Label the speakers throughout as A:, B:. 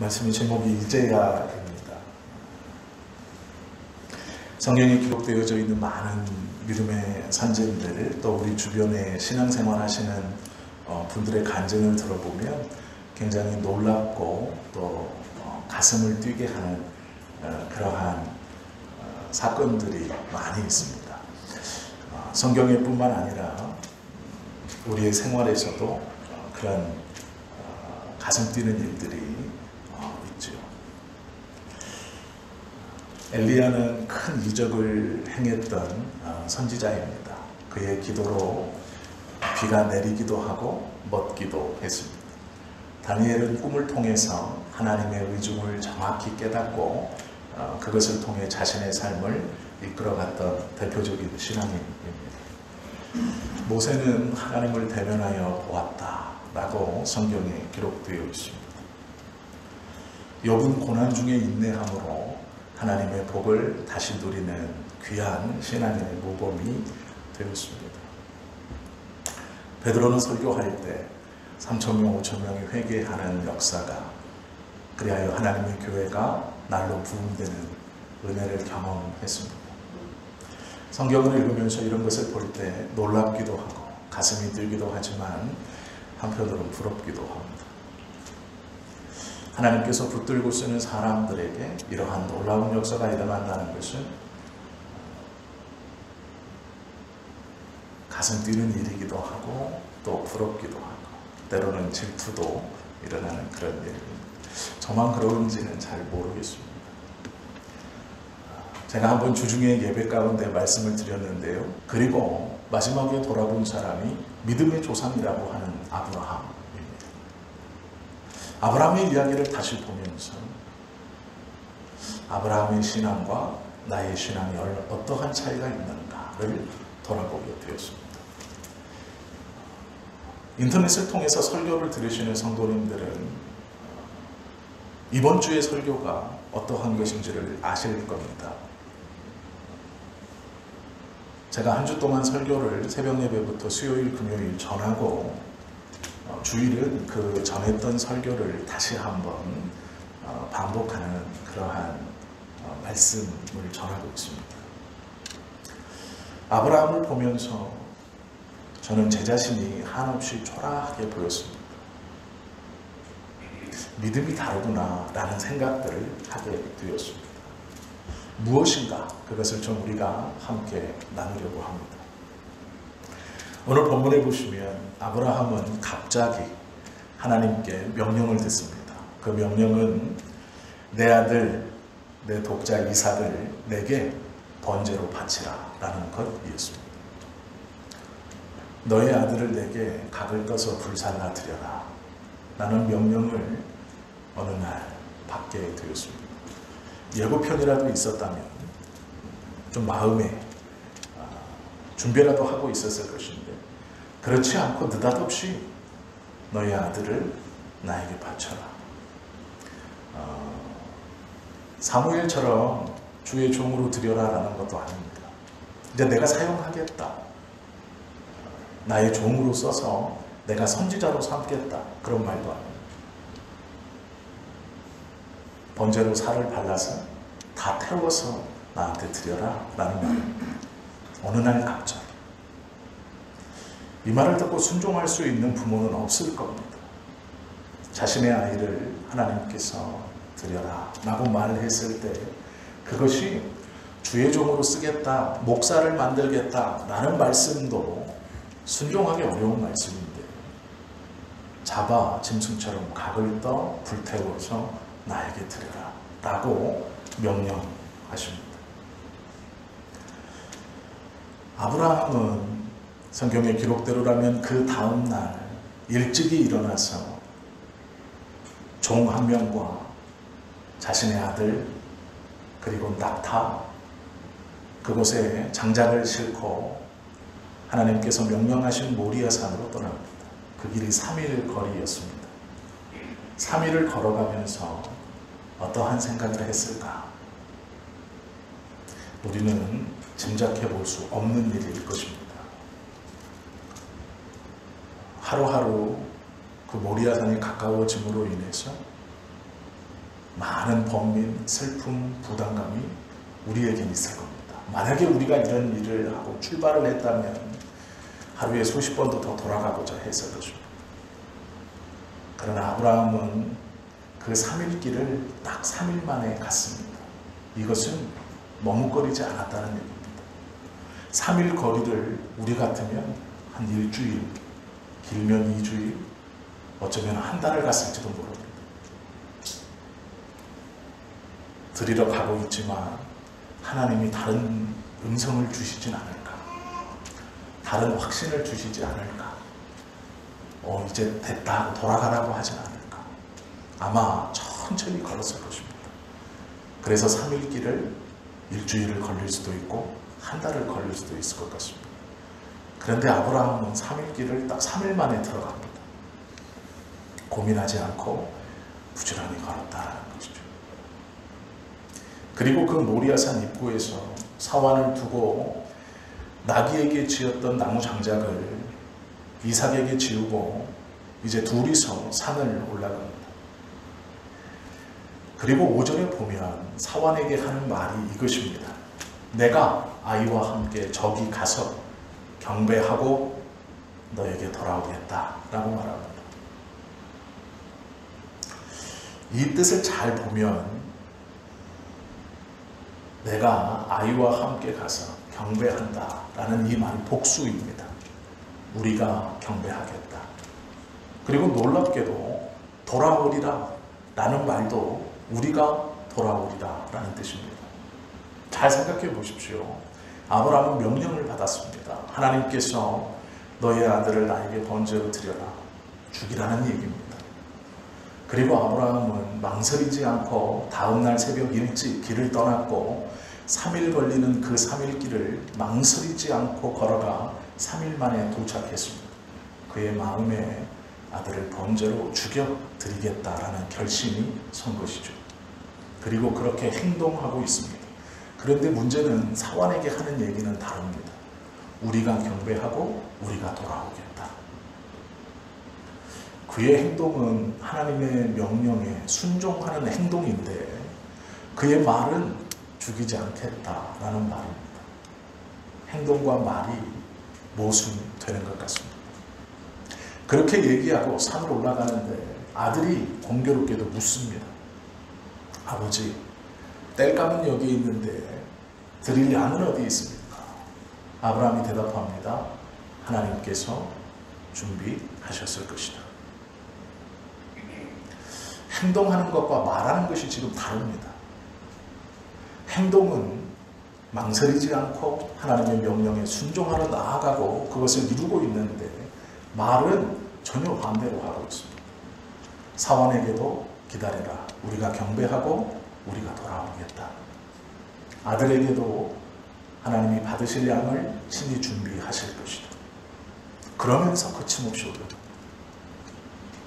A: 말씀의 제목이 이제야입니다. 성경에 기록되어져 있는 많은 믿음의 선진들, 또 우리 주변에 신앙생활 하시는 분들의 간증을 들어보면 굉장히 놀랍고 또 가슴을 뛰게 하는 그러한 사건들이 많이 있습니다. 성경에 뿐만 아니라 우리의 생활에서도 그런 가슴 뛰는 일들이 있죠. 엘리야는 큰 이적을 행했던 선지자입니다. 그의 기도로 비가 내리기도 하고 멎기도 했습니다. 다니엘은 꿈을 통해서 하나님의 의중을 정확히 깨닫고 그것을 통해 자신의 삶을 이끌어갔던 대표적인 신앙인입니다. 모세는 하나님을 대면하여 보았다라고 성경에 기록되어 있습니다. 욥은 고난 중에 인내함으로 하나님의 복을 다시 누리는 귀한 신앙인의 모범이 되었습니다. 베드로는 설교할 때 3,000명, 5,000명이 회개하는 역사가, 그리하여 하나님의 교회가 날로 부흥되는 은혜를 경험했습니다. 성경을 읽으면서 이런 것을 볼 때 놀랍기도 하고 가슴이 뛰기도 하지만 한편으로는 부럽기도 합니다. 하나님께서 붙들고 쓰는 사람들에게 이러한 놀라운 역사가 일어난다는 것은 가슴 뛰는 일이기도 하고 또 부럽기도 하고 때로는 질투도 일어나는 그런 일입니다. 저만 그런지는 잘 모르겠습니다. 제가 한번 주중에 예배 가운데 말씀을 드렸는데요. 그리고 마지막에 돌아본 사람이 믿음의 조상이라고 하는 아브라함입니다. 아브라함의 이야기를 다시 보면서 아브라함의 신앙과 나의 신앙이 어떠한 차이가 있는가를 돌아보게 되었습니다. 인터넷을 통해서 설교를 들으시는 성도님들은 이번 주의 설교가 어떠한 것인지를 아실 겁니다. 제가 한 주 동안 설교를 새벽 예배부터 수요일, 금요일 전하고 주일은 그 전했던 설교를 다시 한번 반복하는 그러한 말씀을 전하고 있습니다. 아브라함을 보면서 저는 제 자신이 한없이 초라하게 보였습니다. 믿음이 다르구나 라는 생각들을 하게 되었습니다. 무엇인가 그것을 좀 우리가 함께 나누려고 합니다. 오늘 본문에 보시면 아브라함은 갑자기 하나님께 명령을 듣습니다. 그 명령은 내 아들, 내 독자 이삭을 내게 번제로 바치라 라는 것이었습니다. 너의 아들을 내게 각을 떠서 불살라 드려라 라는 명령을 어느 날 받게 되었습니다. 예고편이라도 있었다면 좀 마음에 준비라도 하고 있었을 것인데 그렇지 않고 느닷없이 너의 아들을 나에게 바쳐라. 사무엘처럼 주의 종으로 드려라 라는 것도 아닙니다. 이제 내가 사용하겠다. 나의 종으로 써서 내가 선지자로 삼겠다. 그런 말도 아닙니다. 번제로 살을 발라서 다 태워서 나한테 드려라 라는 말입니다. 어느 날 갑자기 이 말을 듣고 순종할 수 있는 부모는 없을 겁니다. 자신의 아이를 하나님께서 드려라 라고 말했을 때 그것이 주의 종으로 쓰겠다, 목사를 만들겠다 라는 말씀도 순종하기 어려운 말씀인데 잡아 짐승처럼 각을 떠 불태워서 나에게 드려라 라고 명령하십니다. 아브라함은 성경의 기록대로라면 그 다음날 일찍이 일어나서 종 한 명과 자신의 아들 그리고 낙타 그곳에 장작을 싣고 하나님께서 명령하신 모리아산으로 떠납니다. 그 길이 3일 거리였습니다. 3일을 걸어가면서 어떠한 생각을 했을까? 우리는 짐작해 볼 수 없는 일일 것입니다. 하루하루 그 모리아산이 가까워짐으로 인해서 많은 번민, 슬픔, 부담감이 우리에겐 있을 겁니다. 만약에 우리가 이런 일을 하고 출발을 했다면 하루에 수십 번도 더 돌아가고자 했을 것입니다. 그러나 아브라함은 그 3일 길을 딱 3일 만에 갔습니다. 이것은 머뭇거리지 않았다는 얘기입니다. 3일 거리를 우리 같으면 한 일주일, 길면 2주일, 어쩌면 한 달을 갔을지도 모릅니다. 드리러 가고 있지만 하나님이 다른 음성을 주시진 않을까? 다른 확신을 주시지 않을까? 이제 됐다 하고 돌아가라고 하진 않을까? 아마 천천히 걸었을 것입니다. 그래서 3일 길을 일주일을 걸릴 수도 있고 한 달을 걸릴 수도 있을 것 같습니다. 그런데 아브라함은 3일 길을 딱 3일 만에 들어갑니다. 고민하지 않고 부지런히 걸었다라는 것이죠. 그리고 그 모리아산 입구에서 사환을 두고 나귀에게 지었던 나무 장작을 이삭에게 지우고 이제 둘이서 산을 올라갑니다. 그리고 오전에 보면 사환에게 하는 말이 이것입니다. 내가 아이와 함께 저기 가서 경배하고 너에게 돌아오겠다 라고 말합니다. 이 뜻을 잘 보면 내가 아이와 함께 가서 경배한다 라는 이 말이 복수입니다. 우리가 경배하겠다. 그리고 놀랍게도 돌아오리라 라는 말도 우리가 돌아오리라 라는 뜻입니다. 잘 생각해 보십시오. 아브라함은 명령을 받았습니다. 하나님께서 너의 아들을 나에게 번제로 드려라. 죽이라는 얘기입니다. 그리고 아브라함은 망설이지 않고 다음날 새벽 일찍 길을 떠났고 3일 걸리는 그 3일 길을 망설이지 않고 걸어가 3일 만에 도착했습니다. 그의 마음에 아들을 번제로 죽여드리겠다라는 결심이 선 것이죠. 그리고 그렇게 행동하고 있습니다. 그런데 문제는 사환에게 하는 얘기는 다릅니다. 우리가 경배하고 우리가 돌아오겠다. 그의 행동은 하나님의 명령에 순종하는 행동인데 그의 말은 죽이지 않겠다라는 말입니다. 행동과 말이 모순되는 것 같습니다. 그렇게 얘기하고 산을 올라가는데 아들이 공교롭게도 묻습니다. 아버지, 땔감은 여기 있는데 드릴 양은 어디 있습니까? 아브라함이 대답합니다. 하나님께서 준비하셨을 것이다. 행동하는 것과 말하는 것이 지금 다릅니다. 행동은 망설이지 않고 하나님의 명령에 순종하러 나아가고 그것을 이루고 있는데 말은 전혀 반대로 하고 있습니다. 사환에게도 기다려라. 우리가 경배하고 우리가 돌아오겠다. 아들에게도 하나님이 받으실 양을 친히 준비하실 것이다. 그러면서 거침없이 오릅니다.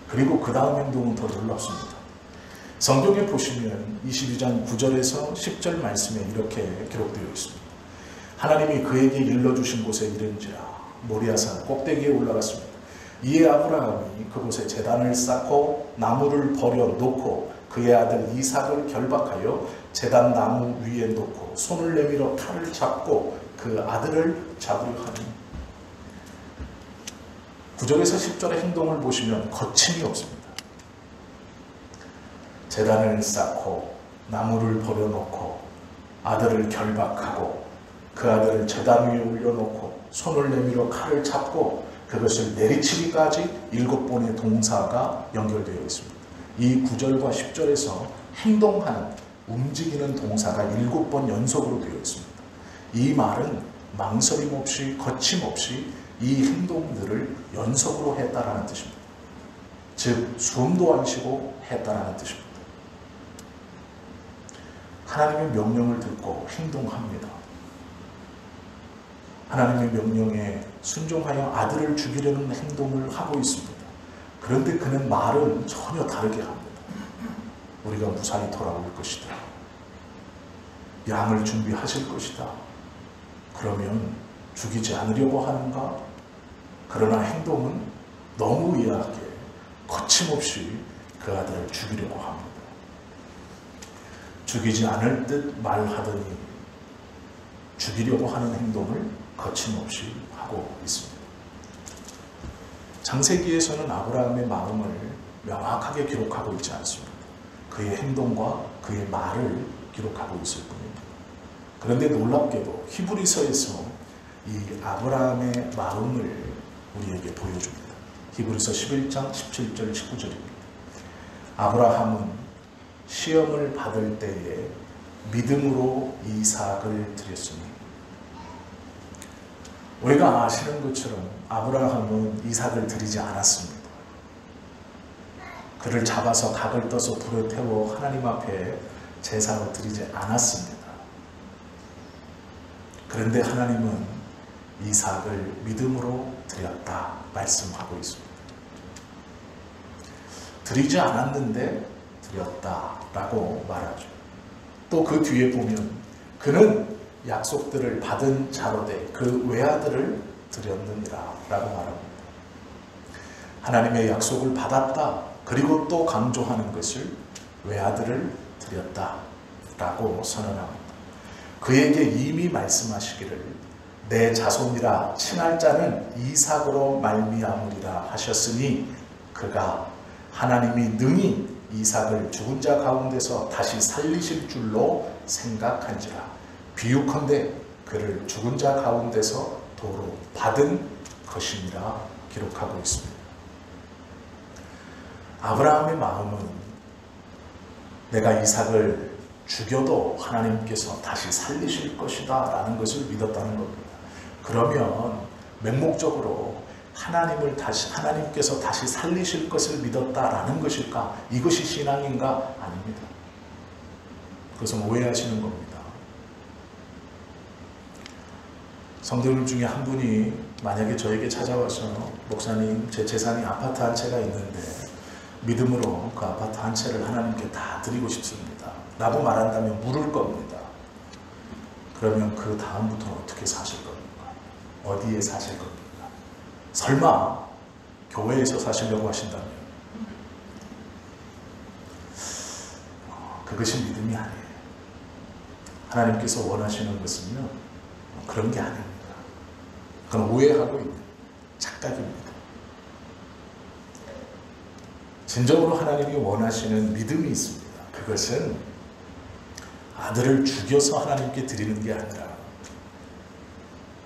A: 그리고 그 다음 행동은 더 놀랍습니다. 성경에 보시면 22장 9절에서 10절 말씀에 이렇게 기록되어 있습니다. 하나님이 그에게 일러주신 곳에 이른지라 모리아산 꼭대기에 올라갔습니다. 이에 아브라함이 그곳에 제단을 쌓고 나무를 버려 놓고 그의 아들 이삭을 결박하여 제단 나무 위에 놓고 손을 내밀어 칼을 잡고 그 아들을 잡으려 하니 9절에서 10절의 행동을 보시면 거침이 없습니다. 제단을 쌓고 나무를 버려놓고 아들을 결박하고 그 아들을 제단 위에 올려놓고 손을 내밀어 칼을 잡고 그것을 내리치기까지 7번의 동사가 연결되어 있습니다. 이 9절과 10절에서 행동하는, 움직이는 동사가 7번 연속으로 되어 있습니다. 이 말은 망설임 없이 거침없이 이 행동들을 연속으로 했다라는 뜻입니다. 즉 숨도 안 쉬고 했다라는 뜻입니다. 하나님의 명령을 듣고 행동합니다. 하나님의 명령에 순종하여 아들을 죽이려는 행동을 하고 있습니다. 그런데 그는 말은 전혀 다르게 합니다. 우리가 무사히 돌아올 것이다. 양을 준비하실 것이다. 그러면 죽이지 않으려고 하는가? 그러나 행동은 너무 의아하게 거침없이 그 아들을 죽이려고 합니다. 죽이지 않을 듯 말하더니 죽이려고 하는 행동을 거침없이 하고 있습니다. 창세기에서는 아브라함의 마음을 명확하게 기록하고 있지 않습니다. 그의 행동과 그의 말을 기록하고 있을 뿐입니다. 그런데 놀랍게도 히브리서에서 이 아브라함의 마음을 우리에게 보여줍니다. 히브리서 11장 17절 19절입니다. 아브라함은 시험을 받을 때에 믿음으로 이삭을 드렸으니, 우리가 아시는 것처럼 아브라함은 이삭을 드리지 않았습니다. 그를 잡아서 닭을 떠서 불에 태워 하나님 앞에 제사로 드리지 않았습니다. 그런데 하나님은 이삭을 믿음으로 드렸다 말씀하고 있습니다. 드리지 않았는데 드렸다라고 말하죠. 또 그 뒤에 보면 그는 약속들을 받은 자로되 그 외아들을 드렸느니라 라고 말합니다. 하나님의 약속을 받았다. 그리고 또 강조하는 것을 외아들을 드렸다 라고 선언합니다. 그에게 이미 말씀하시기를 내 자손이라 칭할 자는 이삭으로 말미암으리라 하셨으니 그가 하나님이 능히 이삭을 죽은 자 가운데서 다시 살리실 줄로 생각한지라 비유컨대 그를 죽은 자 가운데서 도로 받은 것이니라 기록하고 있습니다. 아브라함의 마음은 내가 이삭을 죽여도 하나님께서 다시 살리실 것이다 라는 것을 믿었다는 겁니다. 그러면 맹목적으로 하나님께서 다시 살리실 것을 믿었다라는 것일까? 이것이 신앙인가? 아닙니다. 그것은 오해하시는 겁니다. 성도님 중에 한 분이 만약에 저에게 찾아와서 목사님, 제 재산이 아파트 한 채가 있는데 믿음으로 그 아파트 한 채를 하나님께 다 드리고 싶습니다 라고 말한다면 물을 겁니다. 그러면 그 다음부터는 어떻게 사실 겁니까? 어디에 사실 겁니까? 설마 교회에서 사시려고 하신다면 그것이 믿음이 아니에요. 하나님께서 원하시는 것은요 그런 게 아닙니다. 그건 오해하고 있는 착각입니다. 진정으로 하나님이 원하시는 믿음이 있습니다. 그것은 아들을 죽여서 하나님께 드리는 게 아니라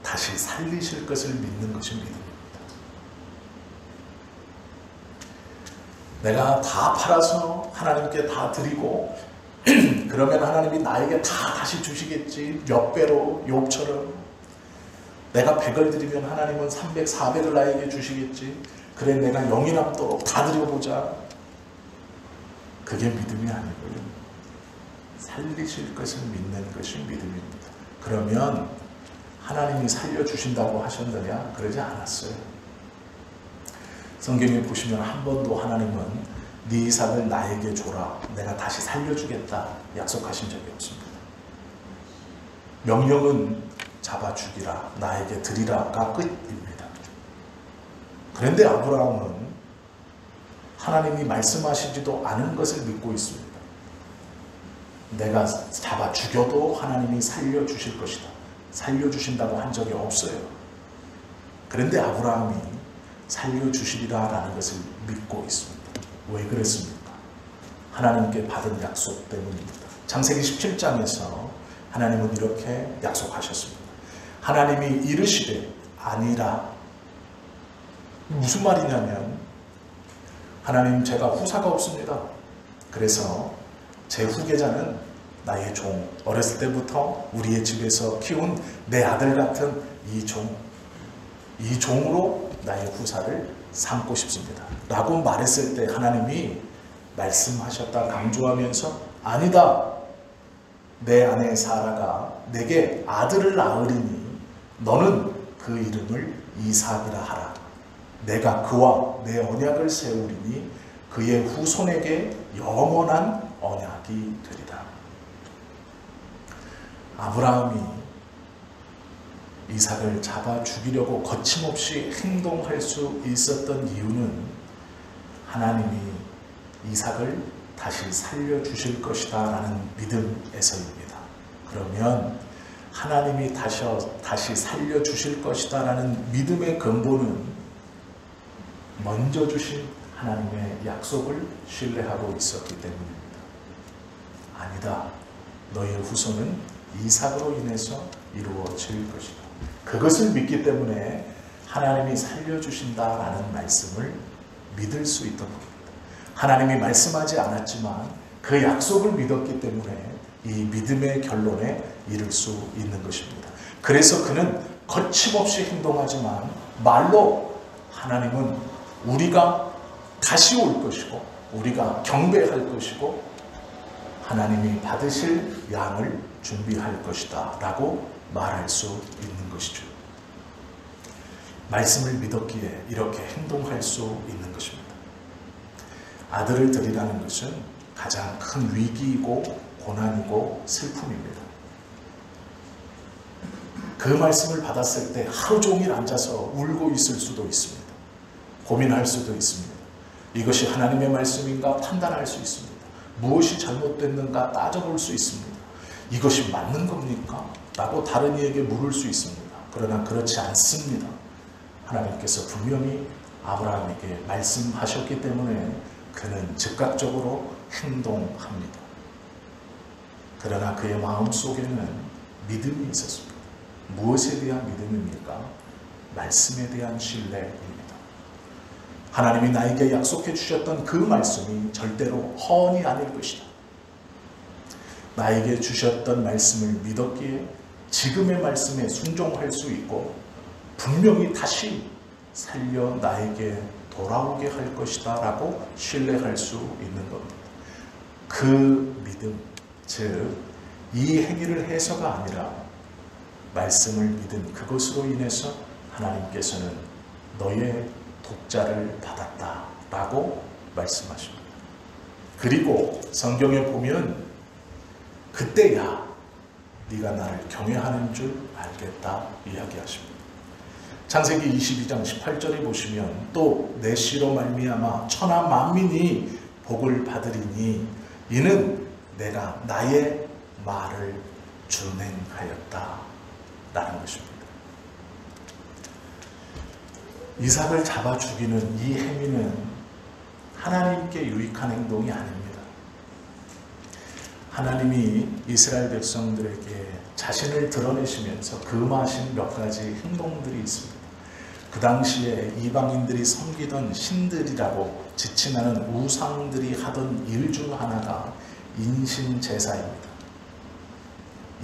A: 다시 살리실 것을 믿는 것이 믿음입니다. 내가 다 팔아서 하나님께 다 드리고 그러면 하나님이 나에게 다 다시 주시겠지. 몇 배로 욥처럼 내가 100을 드리면 하나님은 300, 400을 나에게 주시겠지. 그래 내가 영이 남도록 다 드려보자. 그게 믿음이 아니고요. 살리실 것을 믿는 것이 믿음입니다. 그러면 하나님이 살려주신다고 하셨느냐? 그러지 않았어요. 성경에 보시면 한 번도 하나님은 네 이삭을 나에게 줘라. 내가 다시 살려주겠다. 약속하신 적이 없습니다. 명령은 잡아 죽이라. 나에게 드리라가 끝입니다. 그런데 아브라함은 하나님이 말씀하시지도 않은 것을 믿고 있습니다. 내가 잡아 죽여도 하나님이 살려주실 것이다. 살려주신다고 한 적이 없어요. 그런데 아브라함이 살려주시리라라는 것을 믿고 있습니다. 왜 그랬습니까? 하나님께 받은 약속 때문입니다. 창세기 17장에서 하나님은 이렇게 약속하셨습니다. 하나님이 이르시되 아니라. 무슨 말이냐면 하나님 제가 후사가 없습니다. 그래서 제 후계자는 나의 종, 어렸을 때부터 우리의 집에서 키운 내 아들 같은 이 종으로 나의 후사를 삼고 싶습니다 라고 말했을 때 하나님이 말씀하셨다 강조하면서 아니다. 내 아내 사라가 내게 아들을 낳으리니 너는 그 이름을 이삭이라 하라. 내가 그와 내 언약을 세우리니 그의 후손에게 영원한 언약이 되리라. 아브라함이 이삭을 잡아 죽이려고 거침없이 행동할 수 있었던 이유는 하나님이 이삭을 다시 살려주실 것이다 라는 믿음에서입니다. 그러면 하나님이 다시 살려주실 것이다 라는 믿음의 근본은 먼저 주신 하나님의 약속을 신뢰하고 있었기 때문입니다. 아니다. 너의 후손은 이삭으로 인해서 이루어질 것이다. 그것을 믿기 때문에 하나님이 살려주신다라는 말씀을 믿을 수 있던 겁니다. 하나님이 말씀하지 않았지만 그 약속을 믿었기 때문에 이 믿음의 결론에 이를 수 있는 것입니다. 그래서 그는 거침없이 행동하지만 말로 하나님은 우리가 다시 올 것이고 우리가 경배할 것이고 하나님이 받으실 양을 준비할 것이다 라고 말할 수 있는 것이죠. 말씀을 믿었기에 이렇게 행동할 수 있는 것입니다. 아들을 드리라는 것은 가장 큰 위기이고 고난이고 슬픔입니다. 그 말씀을 받았을 때 하루 종일 앉아서 울고 있을 수도 있습니다. 고민할 수도 있습니다. 이것이 하나님의 말씀인가 판단할 수 있습니다. 무엇이 잘못됐는가 따져볼 수 있습니다. 이것이 맞는 겁니까? 라고 다른 이에게 물을 수 있습니다. 그러나 그렇지 않습니다. 하나님께서 분명히 아브라함에게 말씀하셨기 때문에 그는 즉각적으로 행동합니다. 그러나 그의 마음속에는 믿음이 있었습니다. 무엇에 대한 믿음입니까? 말씀에 대한 신뢰입니다. 하나님이 나에게 약속해 주셨던 그 말씀이 절대로 허언이 아닐 것이다. 나에게 주셨던 말씀을 믿었기에 지금의 말씀에 순종할 수 있고 분명히 다시 살려 나에게 돌아오게 할 것이다 라고 신뢰할 수 있는 겁니다. 그 믿음, 즉 이 행위를 해서가 아니라 말씀을 믿은 그것으로 인해서 하나님께서는 너의 독자를 받았다 라고 말씀하십니다. 그리고 성경에 보면 그때야 네가 나를 경외하는 줄 알겠다 이야기하십니다. 창세기 22장 18절에 보시면 또 내 씨로 말미암아 천하 만민이 복을 받으리니 이는 내가 나의 말을 준행하였다 라는 것입니다. 이삭을 잡아 죽이는 이 행위는 하나님께 유익한 행동이 아닙니다. 하나님이 이스라엘 백성들에게 자신을 드러내시면서 금하신 몇 가지 행동들이 있습니다. 그 당시에 이방인들이 섬기던 신들이라고 지칭하는 우상들이 하던 일 중 하나가 인신제사입니다.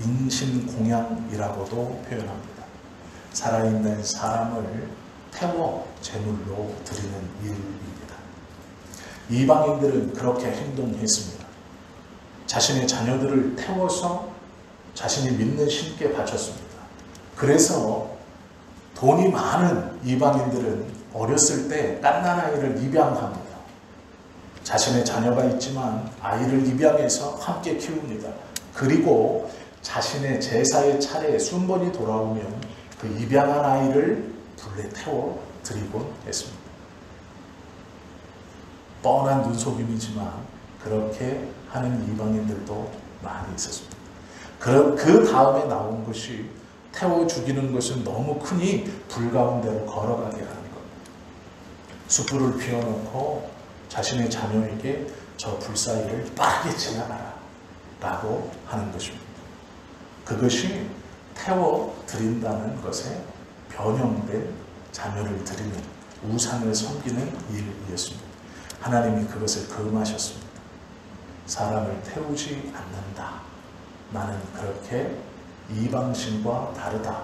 A: 인신공양이라고도 표현합니다. 살아있는 사람을 태워 제물로 드리는 일입니다. 이방인들은 그렇게 행동했습니다. 자신의 자녀들을 태워서 자신이 믿는 신께 바쳤습니다. 그래서 돈이 많은 이방인들은 어렸을 때 갓난아이를 입양합니다. 자신의 자녀가 있지만 아이를 입양해서 함께 키웁니다. 그리고 자신의 제사의 차례에 순번이 돌아오면 그 입양한 아이를 불에 태워 드리곤 했습니다. 뻔한 눈속임이지만 그렇게 하는 이방인들도 많이 있었습니다. 그 다음에 나온 것이 태워 죽이는 것은 너무 크니 불 가운데로 걸어가게 하는 겁니다. 숯불을 피워놓고 자신의 자녀에게 저 불 사이를 빠르게 지나가라 라고 하는 것입니다. 그것이 태워 드린다는 것에 변형된 자녀를 드리는 우상을 섬기는 일이었습니다. 하나님이 그것을 금하셨습니다. 사람을 태우지 않는다. 나는 그렇게 이방신과 다르다.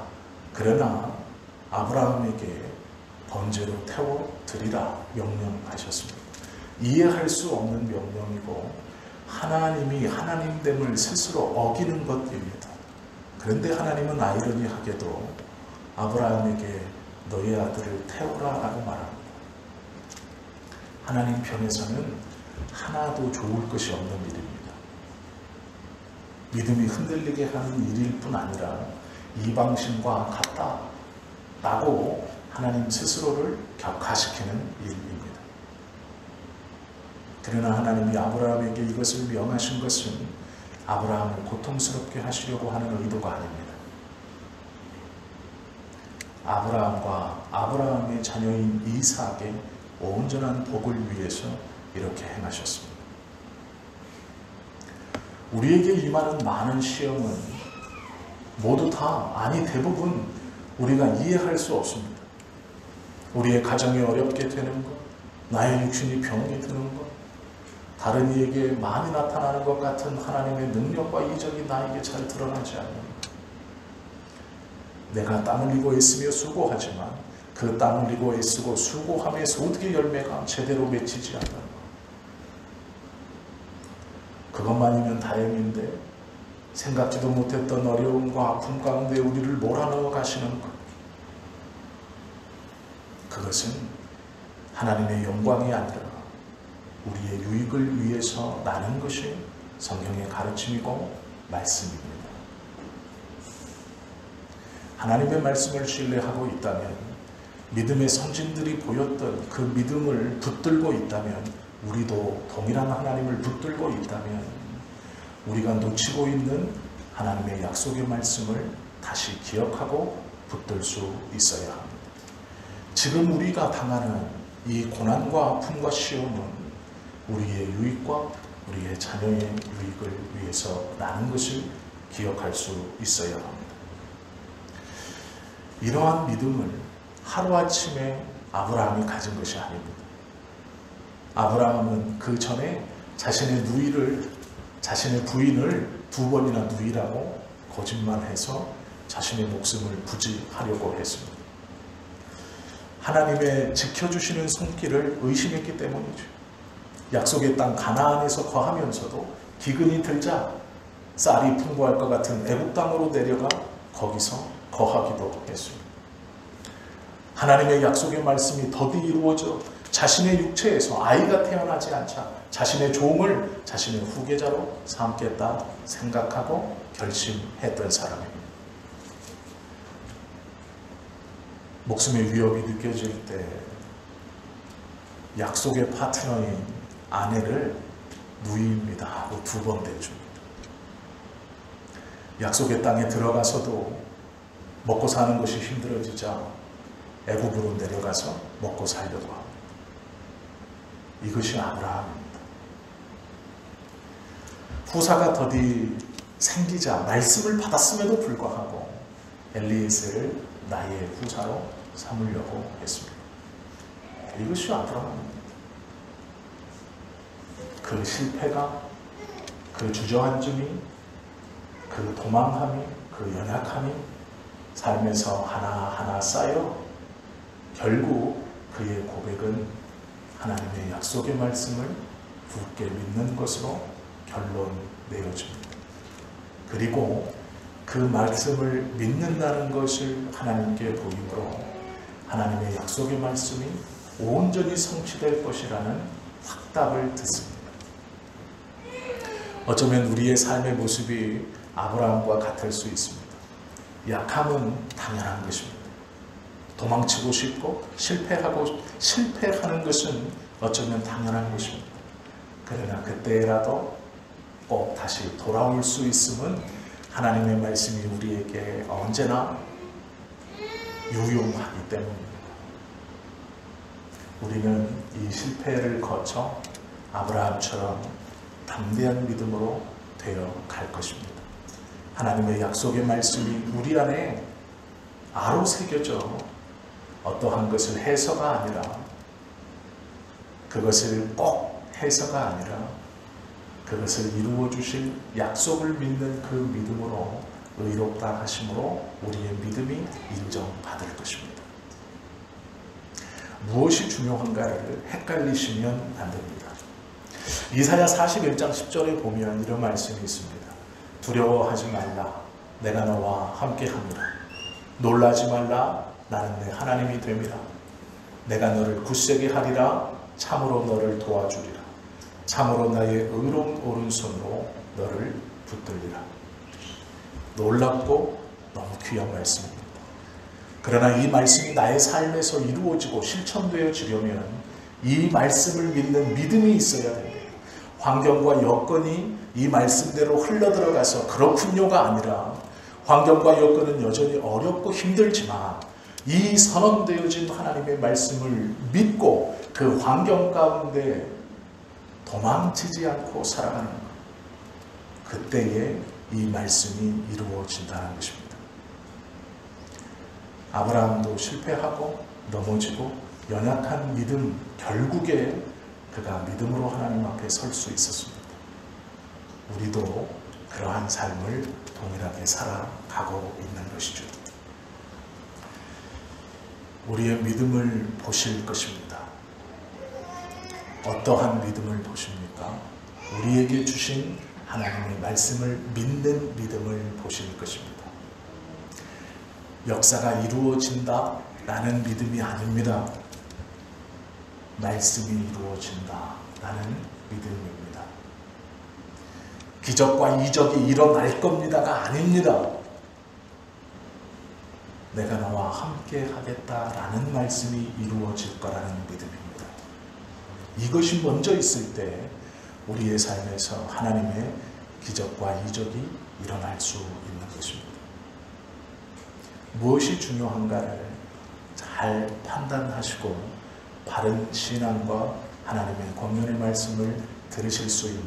A: 그러나 아브라함에게 번제로 태워 드리라 명령하셨습니다. 이해할 수 없는 명령이고 하나님이 하나님됨을 스스로 어기는 것입니다. 그런데 하나님은 아이러니하게도 아브라함에게 너의 아들을 태우라 라고 말합니다. 하나님 편에서는 하나도 좋을 것이 없는 일입니다. 믿음이 흔들리게 하는 일일 뿐 아니라 이방신과 같다 라고 하나님 스스로를 격화시키는 일입니다. 그러나 하나님이 아브라함에게 이것을 명하신 것은 아브라함을 고통스럽게 하시려고 하는 의도가 아닙니다. 아브라함과 아브라함의 자녀인 이삭의 온전한 복을 위해서 이렇게 행하셨습니다. 우리에게 임하는 많은 시험은 모두 다, 아니 대부분 우리가 이해할 수 없습니다. 우리의 가정이 어렵게 되는 것, 나의 육신이 병이 드는 것, 다른 이에게 많이 나타나는 것 같은 하나님의 능력과 이적이 나에게 잘 드러나지 않는 것. 내가 땀 흘리고 애쓰며 수고하지만 그 땀 흘리고 애쓰고 수고함의 소득의 열매가 제대로 맺히지 않는 것. 그것만이면 다행인데 생각지도 못했던 어려움과 아픔 가운데 우리를 몰아넣어 가시는 것. 그것은 하나님의 영광이 아니라 우리의 유익을 위해서 나는 것이 성경의 가르침이고 말씀입니다. 하나님의 말씀을 신뢰하고 있다면, 믿음의 선진들이 보였던 그 믿음을 붙들고 있다면, 우리도 동일한 하나님을 붙들고 있다면 우리가 놓치고 있는 하나님의 약속의 말씀을 다시 기억하고 붙들 수 있어야 합니다. 지금 우리가 당하는 이 고난과 아픔과 시험은 우리의 유익과 우리의 자녀의 유익을 위해서 나는 것을 기억할 수 있어야 합니다. 이러한 믿음을 하루아침에 아브라함이 가진 것이 아닙니다. 아브라함은 그 전에 자신의 부인을 2번이나 누이라고 거짓말해서 자신의 목숨을 부지하려고 했습니다. 하나님의 지켜주시는 손길을 의심했기 때문이죠. 약속의 땅 가나안에서 거하면서도 기근이 들자 쌀이 풍부할 것 같은 애굽 땅으로 내려가 거기서 거하기도 했습니다. 하나님의 약속의 말씀이 더디 이루어져 자신의 육체에서 아이가 태어나지 않자 자신의 종을 자신의 후계자로 삼겠다 생각하고 결심했던 사람입니다. 목숨의 위협이 느껴질 때 약속의 파트너인 아내를 누이입니다 하고 2번 대줍니다. 약속의 땅에 들어가서도 먹고 사는 것이 힘들어지자 애굽으로 내려가서 먹고 살려고 합니다. 이것이 아브라함입니다. 후사가 더디 생기자 말씀을 받았음에도 불구하고 엘리에셀을 나의 후사로 삼으려고 했습니다. 이것이 아브라함입니다. 그 실패가, 그 주저앉음이, 그 도망함이, 그 연약함이 삶에서 하나하나 쌓여 결국 그의 고백은 하나님의 약속의 말씀을 굳게 믿는 것으로 결론 내어집니다. 그리고 그 말씀을 믿는다는 것을 하나님께 보임으로 하나님의 약속의 말씀이 온전히 성취될 것이라는 확답을 듣습니다. 어쩌면 우리의 삶의 모습이 아브라함과 같을 수 있습니다. 약함은 당연한 것입니다. 도망치고 싶고 실패하는 것은 어쩌면 당연한 것입니다. 그러나 그때라도 꼭 다시 돌아올 수 있음은 하나님의 말씀이 우리에게 언제나 유용하기 때문입니다. 우리는 이 실패를 거쳐 아브라함처럼 담대한 믿음으로 되어 갈 것입니다. 하나님의 약속의 말씀이 우리 안에 아로 새겨져 어떠한 것을 해서가 아니라, 그것을 꼭 해서가 아니라 그것을 이루어 주실 약속을 믿는 그 믿음으로 의롭다 하심으로 우리의 믿음이 인정받을 것입니다. 무엇이 중요한가를 헷갈리시면 안 됩니다. 이사야 41장 10절에 보면 이런 말씀이 있습니다. 두려워하지 말라, 내가 너와 함께함이라. 놀라지 말라, 나는 내 하나님이 됨이라. 내가 너를 굳세게 하리라. 참으로 너를 도와주리라. 참으로 나의 의로운 오른손으로 너를 붙들리라. 놀랍고 너무 귀한 말씀입니다. 그러나 이 말씀이 나의 삶에서 이루어지고 실천되어지려면 이 말씀을 믿는 믿음이 있어야 됩니다. 환경과 여건이 이 말씀대로 흘러들어가서 그렇군요가 아니라 환경과 여건은 여전히 어렵고 힘들지만 이 선언되어진 하나님의 말씀을 믿고 그 환경 가운데 도망치지 않고 살아가는 것. 그때에 이 말씀이 이루어진다는 것입니다. 아브라함도 실패하고 넘어지고 연약한 믿음, 결국에 그가 믿음으로 하나님 앞에 설 수 있었습니다. 우리도 그러한 삶을 동일하게 살아가고 있는 것이죠. 우리의 믿음을 보실 것입니다. 어떠한 믿음을 보십니까? 우리에게 주신 하나님의 말씀을 믿는 믿음을 보실 것입니다. 역사가 이루어진다라는 믿음이 아닙니다. 말씀이 이루어진다라는 믿음입니다. 기적과 이적이 일어날 겁니다가 아닙니다. 내가 너와 함께 하겠다라는 말씀이 이루어질 거라는 믿음입니다. 이것이 먼저 있을 때 우리의 삶에서 하나님의 기적과 이적이 일어날 수 있는 것입니다. 무엇이 중요한가를 잘 판단하시고 바른 신앙과 하나님의 권면의 말씀을 들으실 수 있는,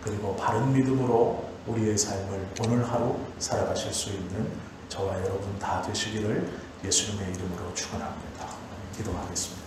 A: 그리고 바른 믿음으로 우리의 삶을 오늘 하루 살아가실 수 있는 저와 여러분 다 되시기를 예수님의 이름으로 축원합니다. 기도하겠습니다.